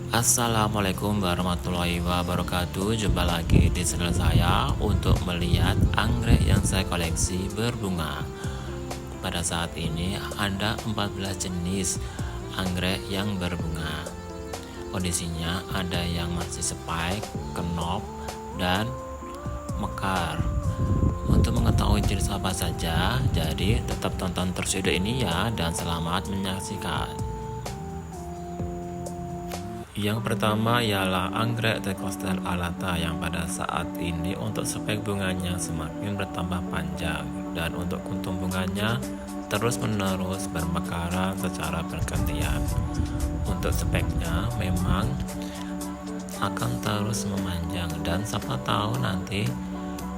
Assalamualaikum warahmatullahi wabarakatuh. Jumpa lagi di channel saya untuk melihat anggrek yang saya koleksi berbunga. Pada saat ini ada 14 jenis anggrek yang berbunga. Kondisinya ada yang masih spike, kenop, dan mekar. Untuk mengetahui jenis apa saja, jadi tetap tonton terus video ini ya, dan selamat menyaksikan. Yang pertama ialah anggrek Tecostele alata yang pada saat ini untuk spek bunganya semakin bertambah panjang dan untuk kuntum bunganya terus-menerus bermekaran secara bergantian. Untuk speknya memang akan terus memanjang dan siapa tahu nanti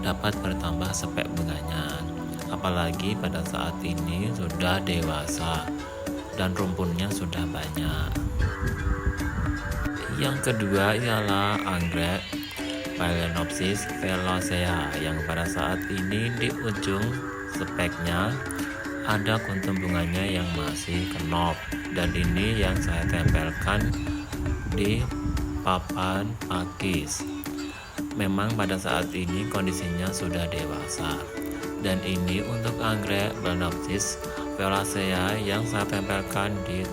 dapat bertambah spek bunganya. Apalagi pada saat ini sudah dewasa dan rumpunnya sudah banyak. Yang kedua ialah anggrek Phalaenopsis velocea yang pada saat ini di ujung speknya ada kuntum bunganya yang masih kenop, dan ini yang saya tempelkan di papan pakis. Memang pada saat ini kondisinya sudah dewasa, dan ini untuk anggrek Phalaenopsis velocea yang saya tempelkan di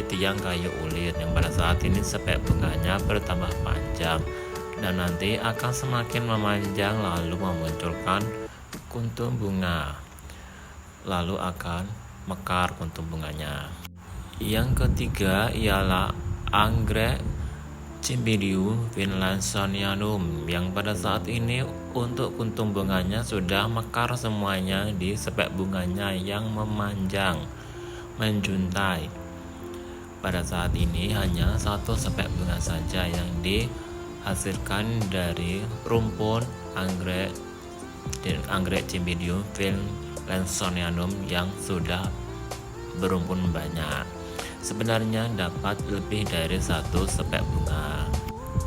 tiang kayu ulin yang pada saat ini spek bunganya bertambah panjang dan nanti akan semakin memanjang lalu memunculkan kuntum bunga, lalu akan mekar kuntum bunganya. Yang ketiga ialah anggrek Cymbidium finlansonianum yang pada saat ini untuk kuntum bunganya sudah mekar semuanya di spek bunganya yang memanjang, menjuntai. Pada saat ini hanya satu spek bunga saja yang dihasilkan dari rumpun anggrek Cymbidium finlansonianum yang sudah berumpun banyak. Sebenarnya dapat lebih dari satu spek bunga.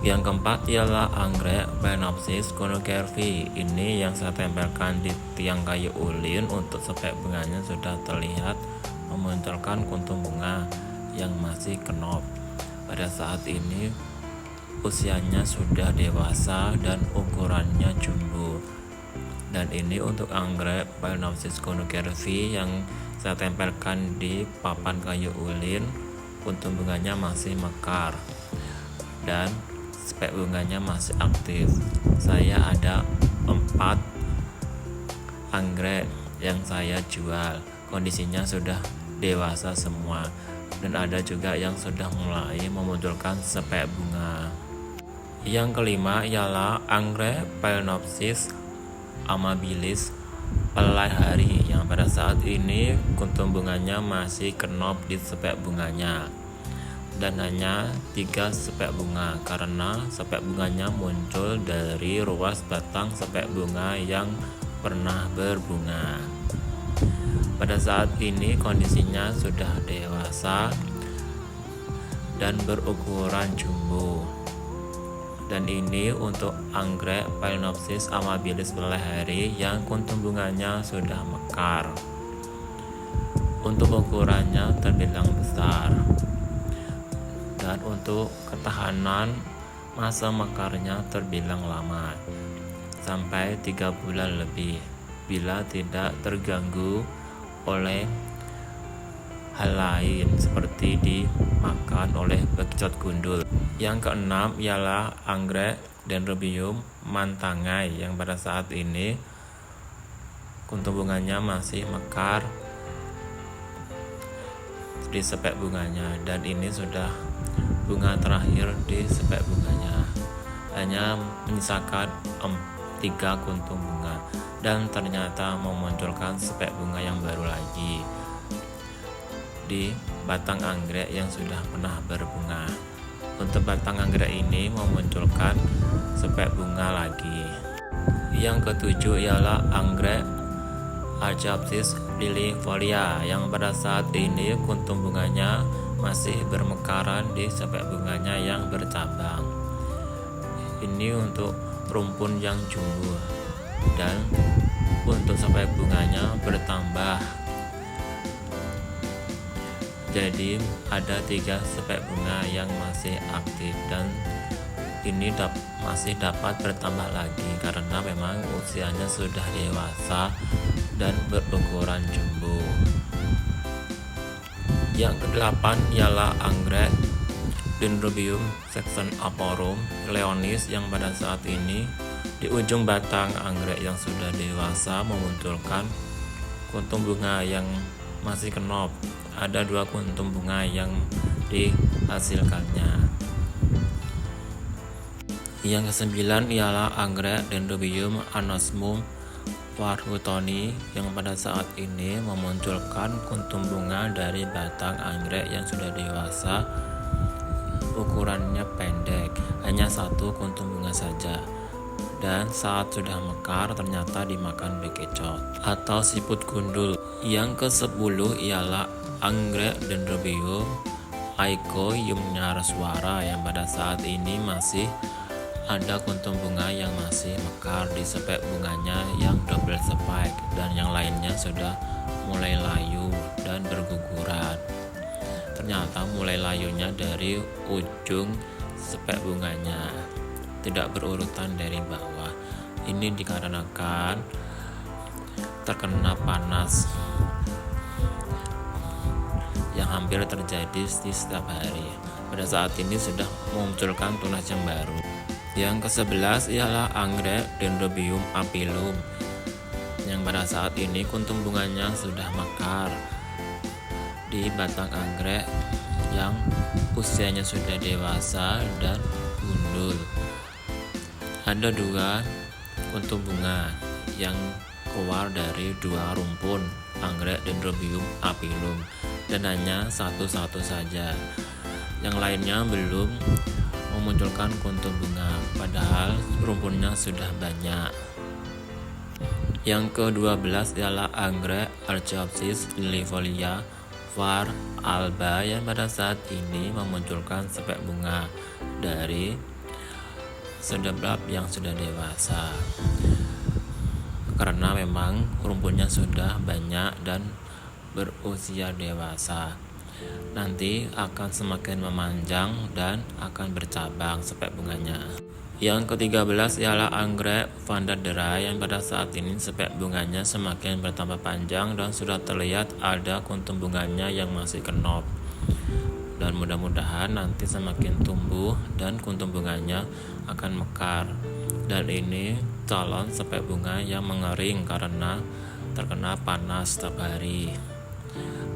Yang keempat ialah anggrek Phalaenopsis conocervi. Ini yang saya tempelkan di tiang kayu ulin. Untuk spek bunganya sudah terlihat memunculkan kuntum bunga yang masih kenop. Pada saat ini usianya sudah dewasa dan ukurannya jumbo. Dan ini untuk anggrek Phalaenopsis conocervi yang saya tempelkan di papan kayu ulin. Kuntum bunganya masih mekar dan spek bunganya masih aktif. Saya ada 4 anggrek yang saya jual, kondisinya sudah dewasa semua, dan ada juga yang sudah mulai memunculkan spek bunga. Yang kelima ialah anggrek Phalaenopsis amabilis pelai hari yang pada saat ini kuntum bunganya masih kenop di spek bunganya dan hanya 3 spek bunga karena spek bunganya muncul dari ruas batang spek bunga yang pernah berbunga. Pada saat ini kondisinya sudah dewasa dan berukuran jumbo. Dan ini untuk anggrek Phalaenopsis amabilis pelai hari yang kuntum bunganya sudah mekar. Untuk ukurannya terbilang besar. Dan untuk ketahanan masa mekarnya terbilang lama, sampai 3 bulan lebih bila tidak terganggu oleh hal lain seperti dimakan oleh bekicot gundul. Yang keenam ialah anggrek Dendrobium mantangai yang pada saat ini kuntum bunganya masih mekar di spek bunganya, dan ini sudah bunga terakhir di spek bunganya, hanya menyisakan 3 kuntum bunga, dan ternyata memunculkan spek bunga yang baru lagi di batang anggrek yang sudah pernah berbunga. Untuk batang anggrek ini memunculkan spek bunga lagi. Yang ketujuh ialah anggrek Archaeopsis liliifolia yang pada saat ini kuntum bunganya masih bermekaran di spek bunganya yang bercabang. Ini untuk rumpun yang jumbo dan untuk spek bunganya bertambah Jadi ada 3 spek bunga yang masih aktif, dan ini masih dapat bertambah lagi karena memang usianya sudah dewasa dan berukuran jumbo. Yang ke-8 ialah anggrek Dendrobium saxonaporum leonis yang pada saat ini di ujung batang anggrek yang sudah dewasa memunculkan kuntum bunga yang masih kenop. Ada 2 kuntum bunga yang dihasilkannya. Yang ke-9 ialah anggrek Dendrobium anosmum farhutoni yang pada saat ini memunculkan kuntum bunga dari batang anggrek yang sudah dewasa. Ukurannya pendek, hanya 1 kuntum bunga saja, dan saat sudah mekar ternyata dimakan bekicot atau siput gundul. Yang ke-10 ialah anggrek Dendrobium aicoiumnarswara yang pada saat ini masih ada kuntum bunga yang masih mekar di spek bunganya yang double spike, dan yang lainnya sudah mulai layu dan berguguran. Ternyata mulai layunya dari ujung spek bunganya, tidak berurutan dari bawah. Ini dikarenakan terkena panas yang hampir terjadi di setiap hari. Pada saat ini sudah memunculkan tunas yang baru. Yang ke-11 ialah anggrek Dendrobium apilum yang pada saat ini kuntum bunganya sudah mekar di batang anggrek yang usianya sudah dewasa dan gundul. Ada 2 kuntum bunga yang keluar dari 2 rumpun anggrek Dendrobium apilum, dan hanya satu saja. Yang lainnya belum memunculkan kuntum bunga, padahal rumpunnya sudah banyak. Yang ke-12 ialah anggrek Archaeopsis liliifolia var. alba yang pada saat ini memunculkan spek bunga dari sedeblap yang sudah dewasa, karena memang rumpunnya sudah banyak dan berusia dewasa. Nanti akan semakin memanjang dan akan bercabang spek bunganya. Yang ke-13 ialah anggrek Vandadera yang pada saat ini spek bunganya semakin bertambah panjang dan sudah terlihat ada kuntum bunganya yang masih kenop. Dan mudah-mudahan nanti semakin tumbuh dan kuntum bunganya akan mekar. Dan ini calon spek bunga yang mengering karena terkena panas setiap hari.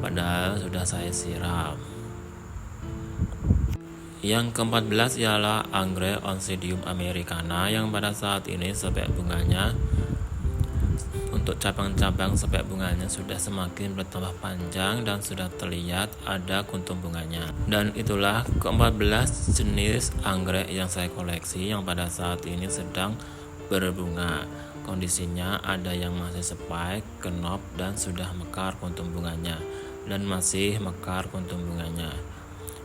Padahal sudah saya siram. Yang ke-14 ialah anggrek Oncidium americana yang pada saat ini spek bunganya untuk cabang-cabang spek bunganya sudah semakin bertambah panjang dan sudah terlihat ada kuntum bunganya. Dan itulah ke-14 jenis anggrek yang saya koleksi yang pada saat ini sedang berbunga. Kondisinya ada yang masih spike, kenop, dan sudah mekar kuntum bunganya, dan masih mekar kuntum bunganya.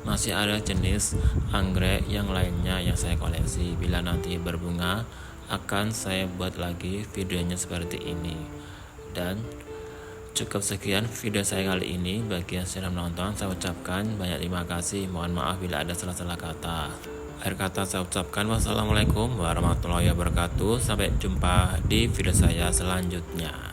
Masih ada jenis anggrek yang lainnya yang saya koleksi. Bila nanti berbunga akan saya buat lagi videonya seperti ini. Dan cukup sekian video saya kali ini. Bagi yang sudah menonton, saya ucapkan banyak terima kasih. Mohon maaf bila ada salah-salah kata. Akhir kata saya ucapkan wassalamualaikum warahmatullahi wabarakatuh. Sampai jumpa di video saya selanjutnya.